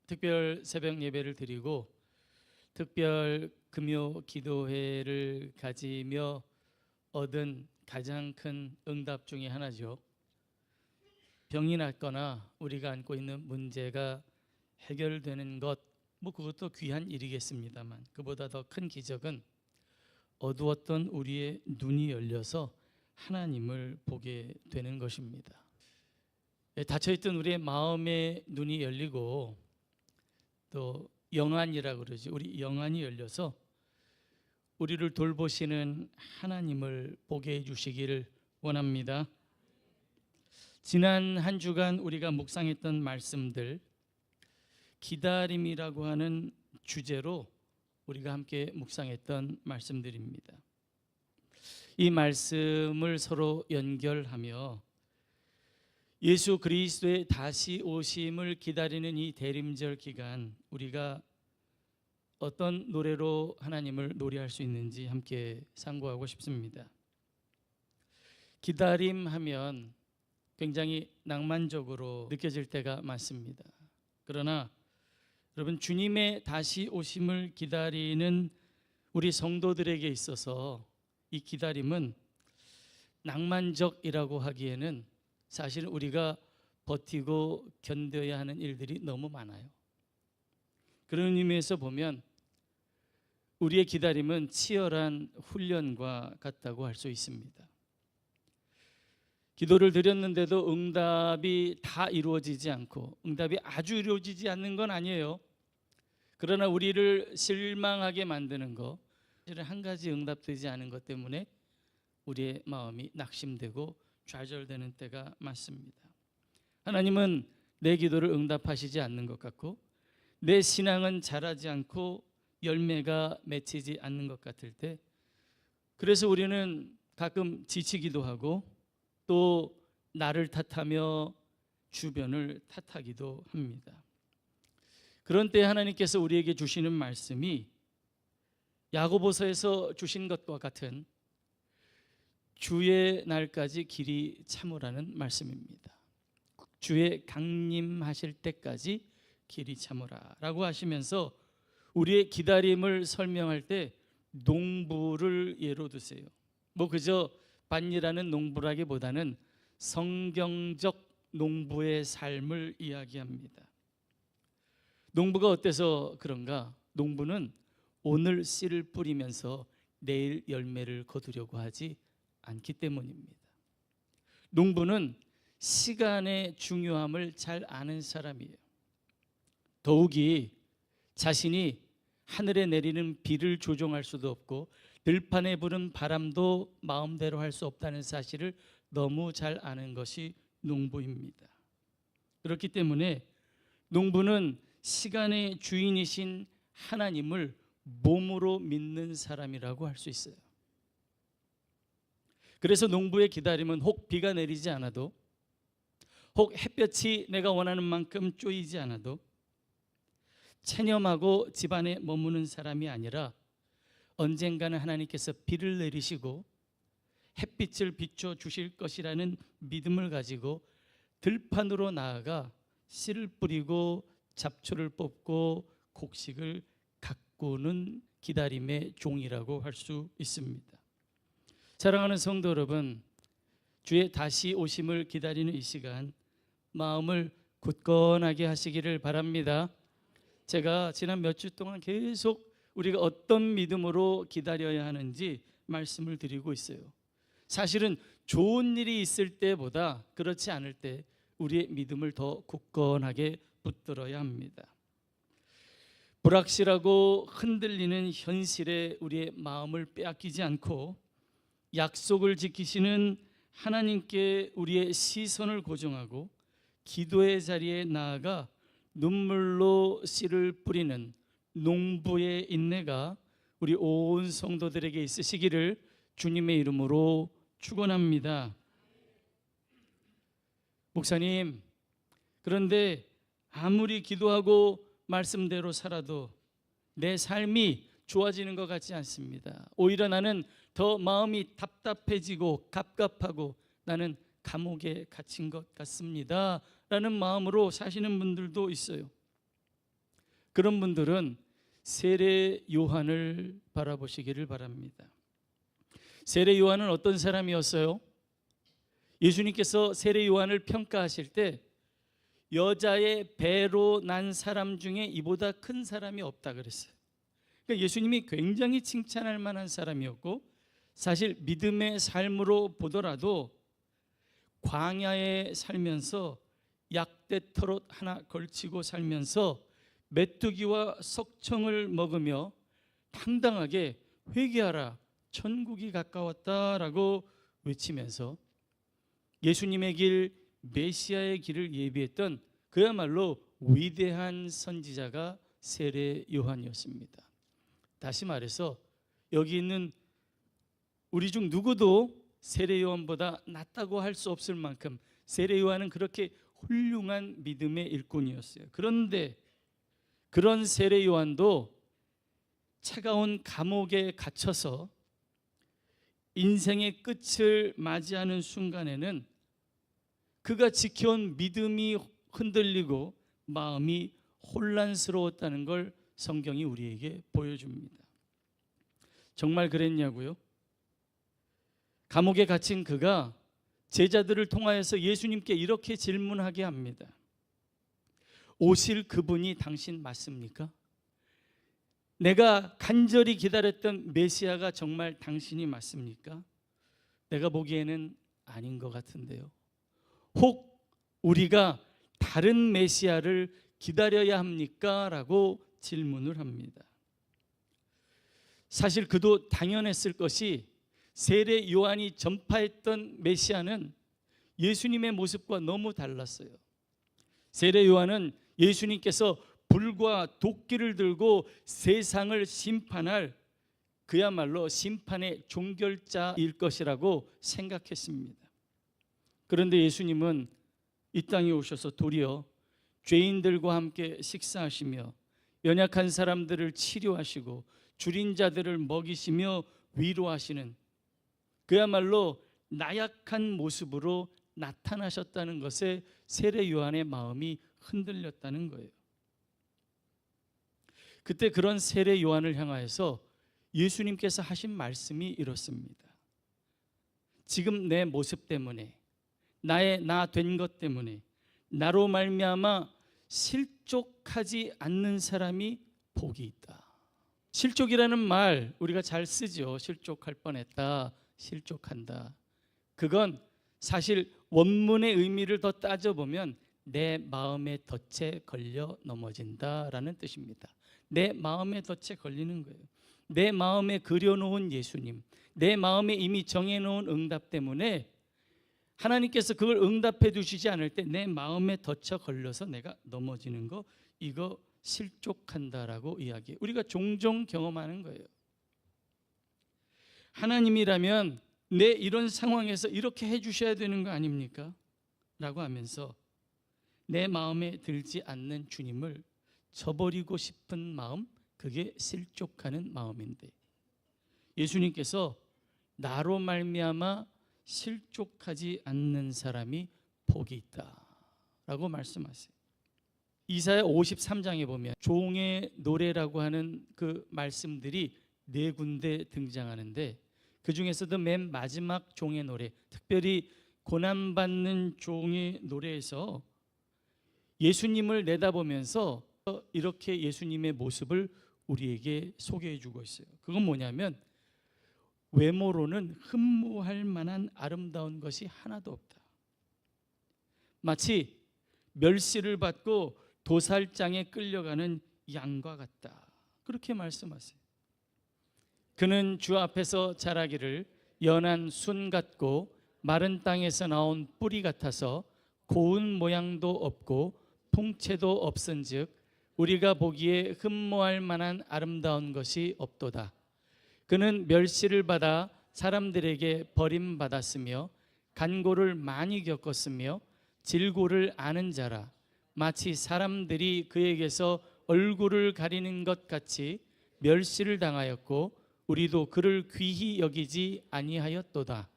특별 새벽 예배를 드리고 특별 금요 기도회를 가지며 얻은 가장 큰 응답 중에 하나죠. 병이 낫거나 우리가 안고 있는 문제가 해결되는 것, 그것도 귀한 일이겠습니다만 그보다 더 큰 기적은 어두웠던 우리의 눈이 열려서 하나님을 보게 되는 것입니다. 닫혀있던 우리의 마음의 눈이 열리고 또 영안이라고 그러죠. 우리 영안이 열려서 우리를 돌보시는 하나님을 보게 해주시기를 원합니다. 지난 한 주간 우리가 묵상했던 말씀들, 기다림이라고 하는 주제로 우리가 함께 묵상했던 말씀들입니다. 이 말씀을 서로 연결하며 예수 그리스도의 다시 오심을 기다리는 이 대림절 기간, 우리가 어떤 노래로 하나님을 노래할 수 있는지 함께 상고하고 싶습니다. 기다림하면 굉장히 낭만적으로 느껴질 때가 많습니다. 그러나 여러분, 주님의 다시 오심을 기다리는 우리 성도들에게 있어서 이 기다림은 낭만적이라고 하기에는 사실 우리가 버티고 견뎌야 하는 일들이 너무 많아요. 그런 의미에서 보면 우리의 기다림은 치열한 훈련과 같다고 할 수 있습니다. 기도를 드렸는데도 응답이 다 이루어지지 않고, 응답이 아주 이루어지지 않는 건 아니에요. 그러나 우리를 실망하게 만드는 것, 한 가지 응답되지 않은 것 때문에 우리의 마음이 낙심되고 좌절되는 때가 많습니다. 하나님은 내 기도를 응답하시지 않는 것 같고, 내 신앙은 자라지 않고 열매가 맺히지 않는 것 같을 때, 그래서 우리는 가끔 지치기도 하고 또 나를 탓하며 주변을 탓하기도 합니다. 그런 때 하나님께서 우리에게 주시는 말씀이 야고보서에서 주신 것과 같은 주의 날까지 길이 참으라는 말씀입니다. 주의 강림하실 때까지 길이 참으라 라고 하시면서 우리의 기다림을 설명할 때 농부를 예로 드세요. 그저 밭일하는 농부라기보다는 성경적 농부의 삶을 이야기합니다. 농부가 어때서 그런가? 농부는 오늘 씨를 뿌리면서 내일 열매를 거두려고 하지 않기 때문입니다. 농부는 시간의 중요함을 잘 아는 사람이에요. 더욱이 자신이 하늘에 내리는 비를 조종할 수도 없고 들판에 부는 바람도 마음대로 할 수 없다는 사실을 너무 잘 아는 것이 농부입니다. 그렇기 때문에 농부는 시간의 주인이신 하나님을 몸으로 믿는 사람이라고 할 수 있어요. 그래서 농부의 기다림은 혹 비가 내리지 않아도, 혹 햇볕이 내가 원하는 만큼 쪼이지 않아도 체념하고 집안에 머무는 사람이 아니라 언젠가는 하나님께서 비를 내리시고 햇빛을 비춰 주실 것이라는 믿음을 가지고 들판으로 나아가 씨를 뿌리고 잡초를 뽑고 곡식을 가꾸는 기다림의 종이라고 할 수 있습니다. 사랑하는 성도 여러분, 주의 다시 오심을 기다리는 이 시간 마음을 굳건하게 하시기를 바랍니다. 제가 지난 몇 주 동안 계속 우리가 어떤 믿음으로 기다려야 하는지 말씀을 드리고 있어요. 사실은 좋은 일이 있을 때보다 그렇지 않을 때 우리의 믿음을 더 굳건하게 붙들어야 합니다. 불확실하고 흔들리는 현실에 우리의 마음을 빼앗기지 않고 약속을 지키시는 하나님께 우리의 시선을 고정하고 기도의 자리에 나아가 눈물로 씨를 뿌리는 농부의 인내가 우리 온 성도들에게 있으시기를 주님의 이름으로 축원합니다. 목사님, 그런데 아무리 기도하고 말씀대로 살아도 내 삶이 좋아지는 것 같지 않습니다. 오히려 나는 더 마음이 답답해지고 갑갑하고 나는 감옥에 갇힌 것 같습니다 라는 마음으로 사시는 분들도 있어요. 그런 분들은 세례 요한을 바라보시기를 바랍니다. 세례 요한은 어떤 사람이었어요? 예수님께서 세례 요한을 평가하실 때 여자의 배로 난 사람 중에 이보다 큰 사람이 없다 그랬어요. 그러니까 예수님이 굉장히 칭찬할 만한 사람이었고, 사실 믿음의 삶으로 보더라도 광야에 살면서 약대터롯 하나 걸치고 살면서 메뚜기와 석청을 먹으며 당당하게 회개하라, 천국이 가까웠다라고 외치면서 예수님의 길, 메시아의 길을 예비했던 그야말로 위대한 선지자가 세례 요한이었습니다. 다시 말해서 여기 있는 우리 중 누구도 세례 요한보다 낫다고 할 수 없을 만큼 세례 요한은 그렇게 훌륭한 믿음의 일꾼이었어요. 그런데 그런 세례 요한도 차가운 감옥에 갇혀서 인생의 끝을 맞이하는 순간에는 그가 지켜온 믿음이 흔들리고 마음이 혼란스러웠다는 걸 성경이 우리에게 보여줍니다. 정말 그랬냐고요? 감옥에 갇힌 그가 제자들을 통하여서 예수님께 이렇게 질문하게 합니다. 오실 그분이 당신 맞습니까? 내가 간절히 기다렸던 메시아가 정말 당신이 맞습니까? 내가 보기에는 아닌 것 같은데요. 혹 우리가 다른 메시아를 기다려야 합니까? 라고 질문을 합니다. 사실 그도 당연했을 것이 세례 요한이 전파했던 메시아는 예수님의 모습과 너무 달랐어요. 세례 요한은 예수님께서 불과 도끼를 들고 세상을 심판할 그야말로 심판의 종결자일 것이라고 생각했습니다. 그런데 예수님은 이 땅에 오셔서 도리어 죄인들과 함께 식사하시며 연약한 사람들을 치료하시고 줄인 자들을 먹이시며 위로하시는 그야말로 나약한 모습으로 나타나셨다는 것에 세례 요한의 마음이 흔들렸다는 거예요. 그때 그런 세례 요한을 향하여서 예수님께서 하신 말씀이 이렇습니다. 지금 내 모습 때문에, 나의 나 된 것 때문에 나로 말미암아 실족하지 않는 사람이 복이 있다. 실족이라는 말 우리가 잘 쓰죠. 실족할 뻔했다, 실족한다. 그건 사실 원문의 의미를 더 따져보면 내 마음의 덫에 걸려 넘어진다라는 뜻입니다. 내 마음의 덫에 걸리는 거예요. 내 마음에 그려놓은 예수님, 내 마음에 이미 정해놓은 응답 때문에 하나님께서 그걸 응답해 주시지 않을 때 내 마음에 덫에 걸려서 내가 넘어지는 거, 이거 실족한다라고 이야기해요. 우리가 종종 경험하는 거예요. 하나님이라면 내 이런 상황에서 이렇게 해 주셔야 되는 거 아닙니까? 라고 하면서 내 마음에 들지 않는 주님을 저버리고 싶은 마음, 그게 실족하는 마음인데 예수님께서 나로 말미암아 실족하지 않는 사람이 복이 있다라고 말씀하세요. 이사야 53장에 보면 종의 노래라고 하는 그 말씀들이 네 군데 등장하는데 그 중에서도 맨 마지막 종의 노래, 특별히 고난받는 종의 노래에서 예수님을 내다보면서 이렇게 예수님의 모습을 우리에게 소개해 주고 있어요. 그건 뭐냐면 외모로는 흠모할 만한 아름다운 것이 하나도 없다. 마치 멸시를 받고 도살장에 끌려가는 양과 같다. 그렇게 말씀하세요. 그는 주 앞에서 자라기를 연한 순 같고 마른 땅에서 나온 뿌리 같아서 고운 모양도 없고 풍채도 없은즉 우리가 보기에 흠모할 만한 아름다운 것이 없도다. 그는 멸시를 받아 사람들에게 버림받았으며 간고를 많이 겪었으며 질고를 아는 자라. 마치 사람들이 그에게서 얼굴을 가리는 것 같이 멸시를 당하였고 우리도 그를 귀히 여기지 아니하였도다.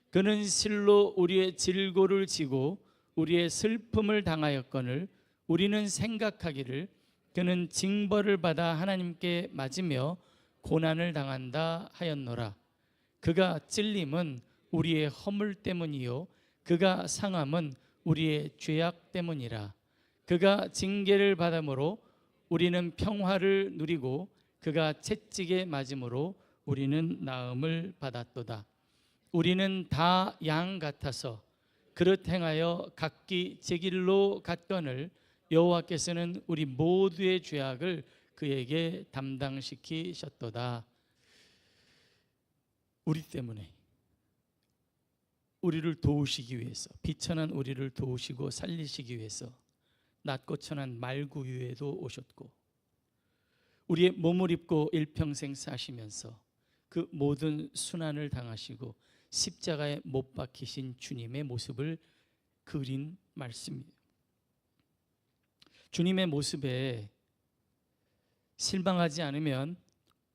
그는 실로 우리의 질고를 지고 우리의 슬픔을 당하였거늘 우리는 생각하기를 그는 징벌을 받아 하나님께 맞으며 고난을 당한다 하였노라. 그가 찔림은 우리의 허물 때문이요 그가 상함은 우리의 죄악 때문이라. 그가 징계를 받음으로 우리는 평화를 누리고 그가 채찍에 맞음으로 우리는 나음을 받았도다. 우리는 다 양 같아서 그릇 행하여 각기 제 길로 갔거늘 여호와께서는 우리 모두의 죄악을 그에게 담당시키셨도다. 우리 때문에, 우리를 도우시기 위해서, 비천한 우리를 도우시고 살리시기 위해서 낮고 천한 말구유에도 오셨고, 우리의 몸을 입고 일평생 사시면서 그 모든 순환을 당하시고 십자가에 못 박히신 주님의 모습을 그린 말씀이에요. 주님의 모습에 실망하지 않으면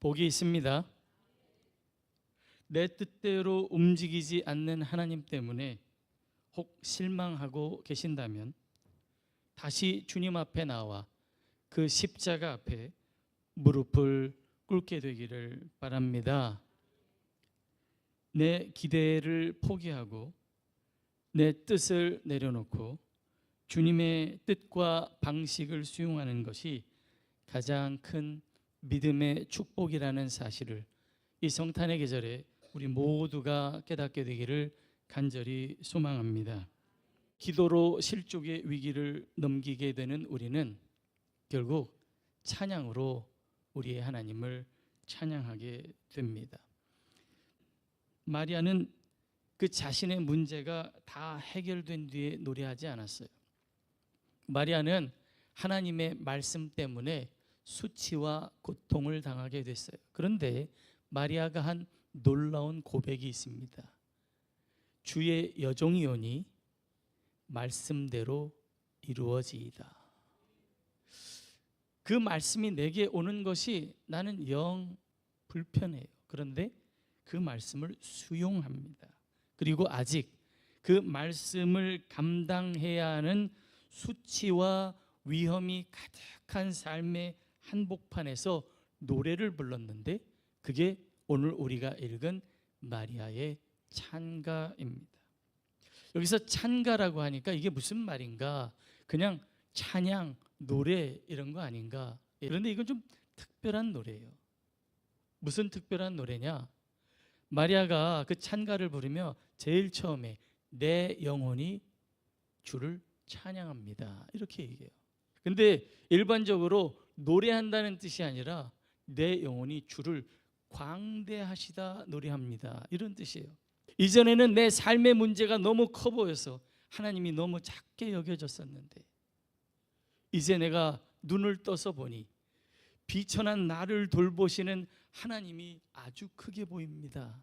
복이 있습니다. 내 뜻대로 움직이지 않는 하나님 때문에 혹 실망하고 계신다면 다시 주님 앞에 나와 그 십자가 앞에 무릎을 꿇게 되기를 바랍니다. 내 기대를 포기하고 내 뜻을 내려놓고 주님의 뜻과 방식을 수용하는 것이 가장 큰 믿음의 축복이라는 사실을 이 성탄의 계절에 우리 모두가 깨닫게 되기를 간절히 소망합니다. 기도로 실족의 위기를 넘기게 되는 우리는 결국 찬양으로 우리의 하나님을 찬양하게 됩니다. 마리아는 그 자신의 문제가 다 해결된 뒤에 노래하지 않았어요. 마리아는 하나님의 말씀 때문에 수치와 고통을 당하게 됐어요. 그런데 마리아가 한 놀라운 고백이 있습니다. 주의 여종이오니 말씀대로 이루어지이다. 그 말씀이 내게 오는 것이 나는 영 불편해요. 그런데 그 말씀을 수용합니다. 그리고 아직 그 말씀을 감당해야 하는 수치와 위험이 가득한 삶의 한복판에서 노래를 불렀는데 그게 오늘 우리가 읽은 마리아의 찬가입니다. 여기서 찬가라고 하니까 이게 무슨 말인가? 그냥 찬양, 노래 이런 거 아닌가? 그런데 이건 좀 특별한 노래예요. 무슨 특별한 노래냐? 마리아가 그 찬가를 부르며 제일 처음에 내 영혼이 주를 찬양합니다 이렇게 얘기해요. 근데 일반적으로 노래한다는 뜻이 아니라 내 영혼이 주를 광대하시다 노래합니다 이런 뜻이에요. 이전에는 내 삶의 문제가 너무 커 보여서 하나님이 너무 작게 여겨졌었는데 이제 내가 눈을 떠서 보니 비천한 나를 돌보시는 하나님이 아주 크게 보입니다.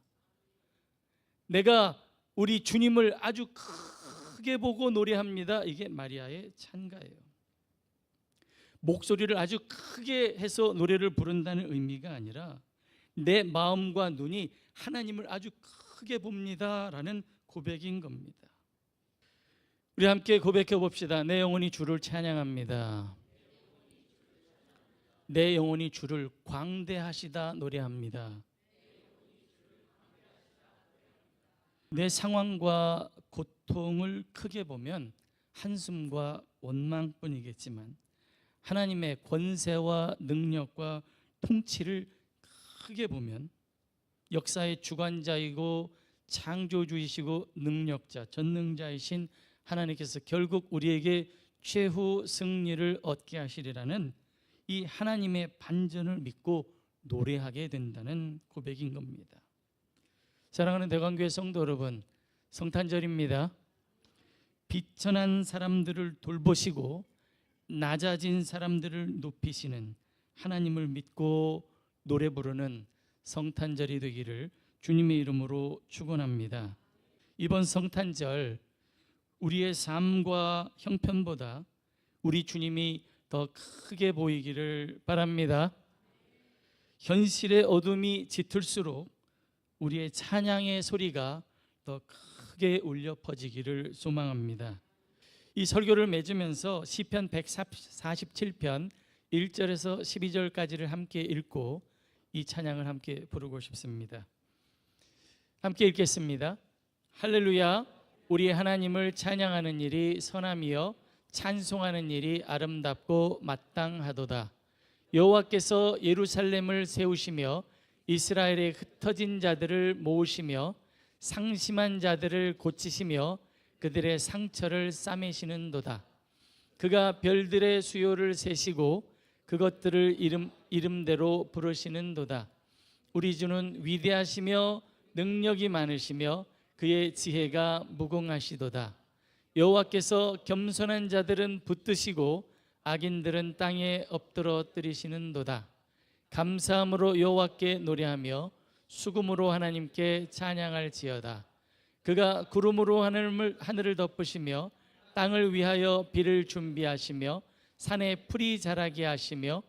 내가 우리 주님을 아주 크게 보고 노래합니다. 이게 마리아의 찬가예요. 목소리를 아주 크게 해서 노래를 부른다는 의미가 아니라 내 마음과 눈이 하나님을 아주 크게 봅니다라는 고백인 겁니다. 우리 함께 고백해 봅시다. 내 영혼이 주를 찬양합니다. 내 영혼이 주를 광대하시다 노래합니다. 내 상황과 고통을 크게 보면 한숨과 원망뿐이겠지만 하나님의 권세와 능력과 통치를 크게 보면 역사의 주관자이고 창조주이시고 능력자, 전능자이신 하나님께서 결국 우리에게 최후 승리를 얻게 하시리라는 이 하나님의 반전을 믿고 노래하게 된다는 고백인 겁니다. 사랑하는 대관교회 성도 여러분, 성탄절입니다. 비천한 사람들을 돌보시고 낮아진 사람들을 높이시는 하나님을 믿고 노래 부르는 성탄절이 되기를 주님의 이름으로 축원합니다. 이번 성탄절 우리의 삶과 형편보다 우리 주님이 더 크게 보이기를 바랍니다. 현실의 어둠이 짙을수록 우리의 찬양의 소리가 더 크게 울려 퍼지기를 소망합니다. 이 설교를 맺으면서 시편 147편 1절에서 12절까지를 함께 읽고 이 찬양을 함께 부르고 싶습니다. 함께 읽겠습니다. 할렐루야. 우리 하나님을 찬양하는 일이 선함이여 찬송하는 일이 아름답고 마땅하도다. 여호와께서 예루살렘을 세우시며 이스라엘의 흩어진 자들을 모으시며 상심한 자들을 고치시며 그들의 상처를 싸매시는도다. 그가 별들의 수요를 세시고 그것들을 이름대로 부르시는도다. 우리 주는 위대하시며 능력이 많으시며 그의 지혜가 무궁하시도다. 여호와께서 겸손한 자들은 붙드시고 악인들은 땅에 엎드러뜨리시는도다. 감사함으로 여호와께 노래하며 수금으로 하나님께 찬양할지어다. 그가 구름으로 하늘을 덮으시며 땅을 위하여 비를 준비하시며 산에 풀이 자라게 하시며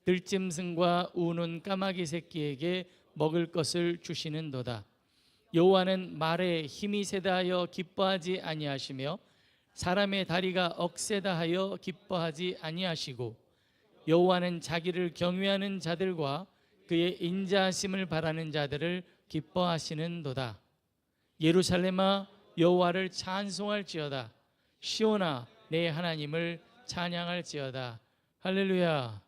들짐승과 우는 까마귀 새끼에게 먹을 것을 주시는도다. 여호와는 말에 힘이 세다 하여 기뻐하지 아니하시며 사람의 다리가 억세다 하여 기뻐하지 아니하시고 여호와는 자기를 경외하는 자들과 그의 인자하심을 바라는 자들을 기뻐하시는도다. 예루살렘아 여호와를 찬송할지어다. 시온아 내 하나님을 찬양할지어다. 할렐루야.